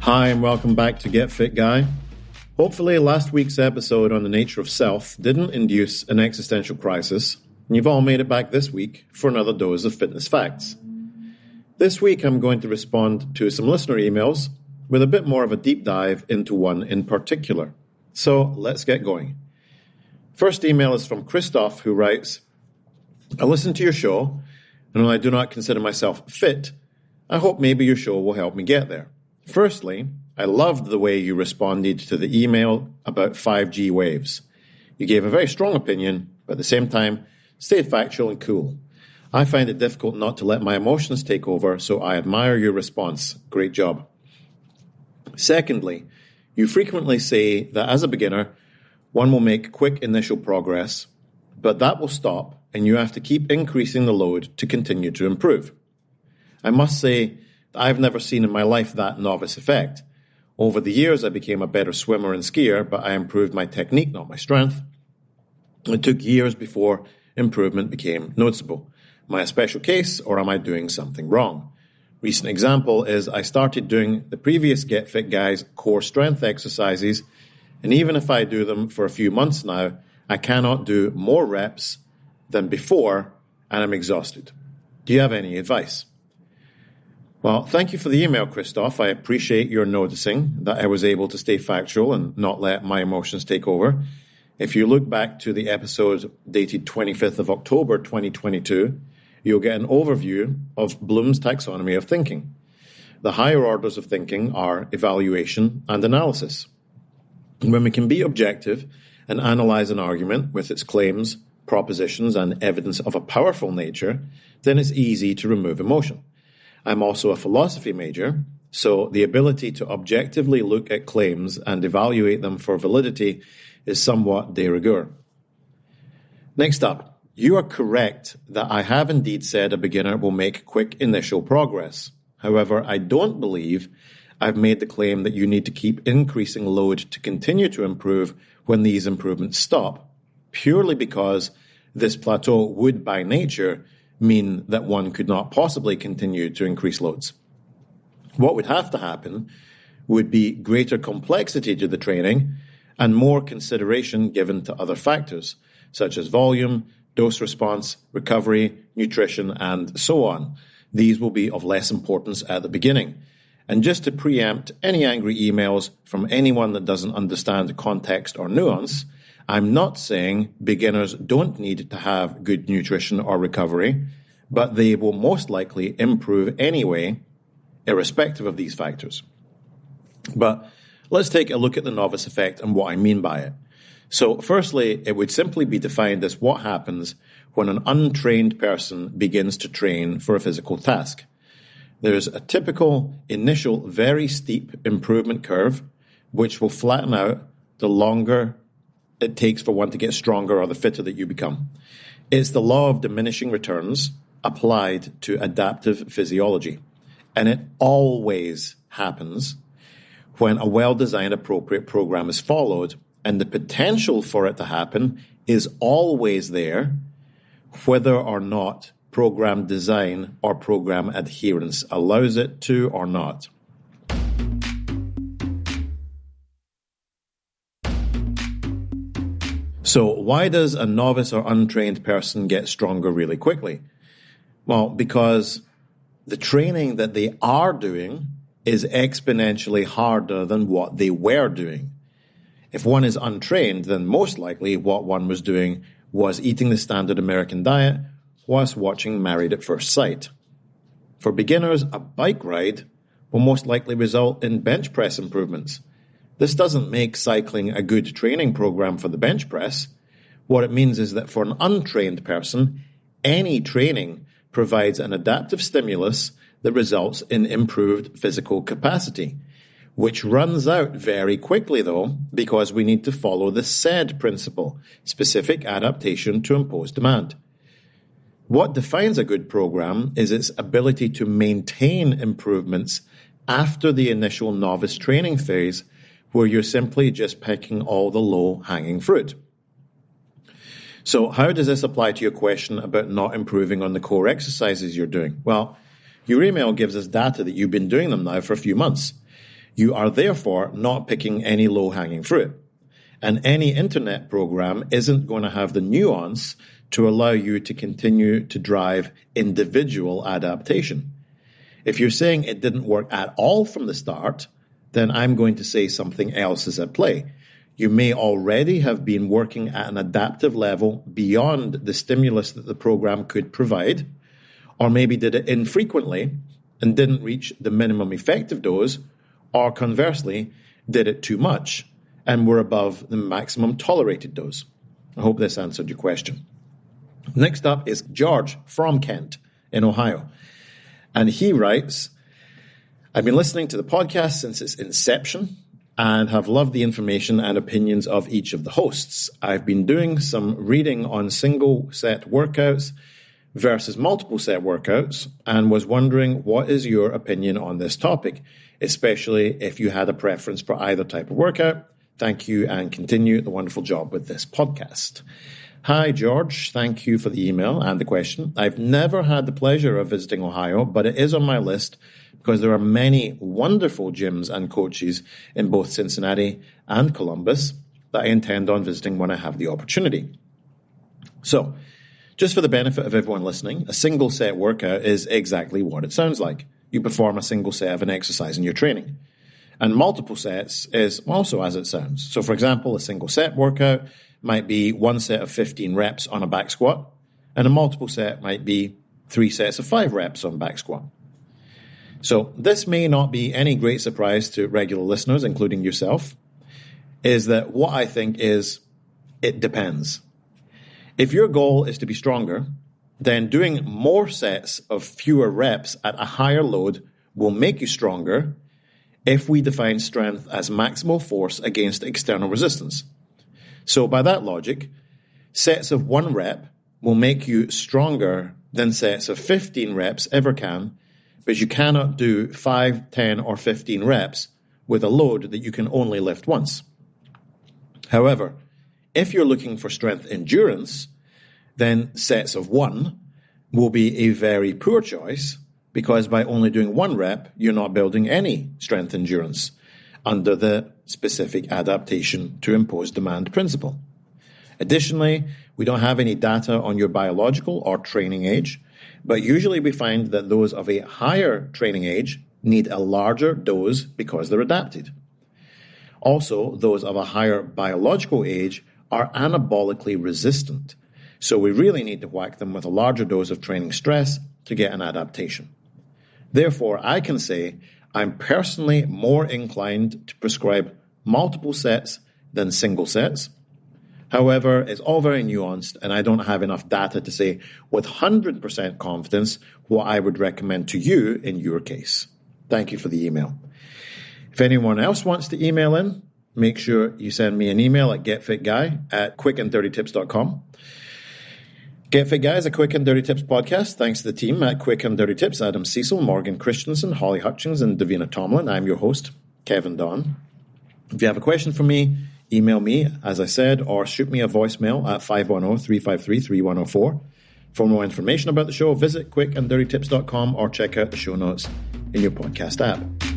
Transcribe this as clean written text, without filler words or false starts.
Hi, and welcome back to Get Fit Guy. Hopefully last week's episode on the nature of self didn't induce an existential crisis, and you've all made it back this week for another dose of fitness facts. This week I'm going to respond to some listener emails with a bit more of a deep dive into one in particular. So let's get going. First email is from Christoph, who writes, I listen to your show, and while I do not consider myself fit, I hope maybe your show will help me get there. Firstly, I loved the way you responded to the email about 5G waves. You gave a very strong opinion, but at the same time, stayed factual and cool. I find it difficult not to let my emotions take over, so I admire your response. Great job. Secondly, you frequently say that as a beginner, one will make quick initial progress, but that will stop and you have to keep increasing the load to continue to improve. I must say, I've never seen in my life that novice effect. Over the years, I became a better swimmer and skier, but I improved my technique, not my strength. It took years before improvement became noticeable. Am I a special case, or am I doing something wrong? Recent example is I started doing the previous Get Fit Guy's core strength exercises, and even if I do them for a few months now, I cannot do more reps than before, and I'm exhausted. Do you have any advice? Well, thank you for the email, Christoph. I appreciate your noticing that I was able to stay factual and not let my emotions take over. If you look back to the episode dated 25th of October 2022, you'll get an overview of Bloom's taxonomy of thinking. The higher orders of thinking are evaluation and analysis. When we can be objective and analyze an argument with its claims, propositions, and evidence of a powerful nature, then it's easy to remove emotion. I'm also a philosophy major, so the ability to objectively look at claims and evaluate them for validity is somewhat de rigueur. Next up, you are correct that I have indeed said a beginner will make quick initial progress. However, I don't believe I've made the claim that you need to keep increasing load to continue to improve when these improvements stop, purely because this plateau would by nature mean that one could not possibly continue to increase loads. What would have to happen would be greater complexity to the training and more consideration given to other factors, such as volume, dose response, recovery, nutrition, and so on. These will be of less importance at the beginning. And just to preempt any angry emails from anyone that doesn't understand context or nuance, I'm not saying beginners don't need to have good nutrition or recovery, but they will most likely improve anyway, irrespective of these factors. But let's take a look at the novice effect and what I mean by it. So firstly, it would simply be defined as what happens when an untrained person begins to train for a physical task. There's a typical initial very steep improvement curve, which will flatten out the longer it takes for one to get stronger or the fitter that you become. It's the law of diminishing returns applied to adaptive physiology. And it always happens when a well-designed appropriate program is followed, and the potential for it to happen is always there, whether or not program design or program adherence allows it to or not. So why does a novice or untrained person get stronger really quickly? Well, because the training that they are doing is exponentially harder than what they were doing. If one is untrained, then most likely what one was doing was eating the standard American diet whilst watching Married at First Sight. For beginners, a bike ride will most likely result in bench press improvements. This doesn't make cycling a good training program for the bench press. What it means is that for an untrained person, any training provides an adaptive stimulus that results in improved physical capacity, which runs out very quickly, though, because we need to follow the SAID principle, specific adaptation to impose demand. What defines a good program is its ability to maintain improvements after the initial novice training phase, where you're simply just picking all the low-hanging fruit. So how does this apply to your question about not improving on the core exercises you're doing? Well, your email gives us data that you've been doing them now for a few months. You are therefore not picking any low-hanging fruit. And any internet program isn't going to have the nuance to allow you to continue to drive individual adaptation. If you're saying it didn't work at all from the start, then I'm going to say something else is at play. You may already have been working at an adaptive level beyond the stimulus that the program could provide, or maybe did it infrequently and didn't reach the minimum effective dose, or conversely, did it too much and were above the maximum tolerated dose. I hope this answered your question. Next up is George from Kent in Ohio. And he writes, I've been listening to the podcast since its inception and have loved the information and opinions of each of the hosts. I've been doing some reading on single set workouts versus multiple set workouts and was wondering what is your opinion on this topic, especially if you had a preference for either type of workout. Thank you and continue the wonderful job with this podcast. Hi, George. Thank you for the email and the question. I've never had the pleasure of visiting Ohio, but it is on my list because there are many wonderful gyms and coaches in both Cincinnati and Columbus that I intend on visiting when I have the opportunity. So, just for the benefit of everyone listening, a single set workout is exactly what it sounds like. You perform a single set of an exercise in your training. And multiple sets is also as it sounds. So, for example, a single set workout might be one set of 15 reps on a back squat, and a multiple set might be 3 sets of 5 reps on back squat. So this may not be any great surprise to regular listeners, including yourself, is that what I think is it depends. If your goal is to be stronger, then doing more sets of fewer reps at a higher load will make you stronger if we define strength as maximal force against external resistance. So by that logic, sets of 1 rep will make you stronger than sets of 15 reps ever can, but you cannot do 5, 10, or 15 reps with a load that you can only lift once. However, if you're looking for strength endurance, then sets of 1 will be a very poor choice because by only doing 1 rep, you're not building any strength endurance under the specific adaptation to impose demand principle. Additionally, we don't have any data on your biological or training age, but usually we find that those of a higher training age need a larger dose because they're adapted. Also, those of a higher biological age are anabolically resistant, so we really need to whack them with a larger dose of training stress to get an adaptation. Therefore, I can say I'm personally more inclined to prescribe multiple sets than single sets. However, it's all very nuanced, and I don't have enough data to say with 100% confidence what I would recommend to you in your case. Thank you for the email. If anyone else wants to email in, make sure you send me an email at getfitguy@quickanddirtytips.com. Get Fit Guy is a Quick and Dirty Tips podcast. Thanks to the team at Quick and Dirty Tips, Adam Cecil, Morgan Christensen, Holly Hutchins, and Davina Tomlin. I'm your host, Kevin Don. If you have a question for me, email me, as I said, or shoot me a voicemail at 510-353-3104. For more information about the show, visit quickanddirtytips.com or check out the show notes in your podcast app.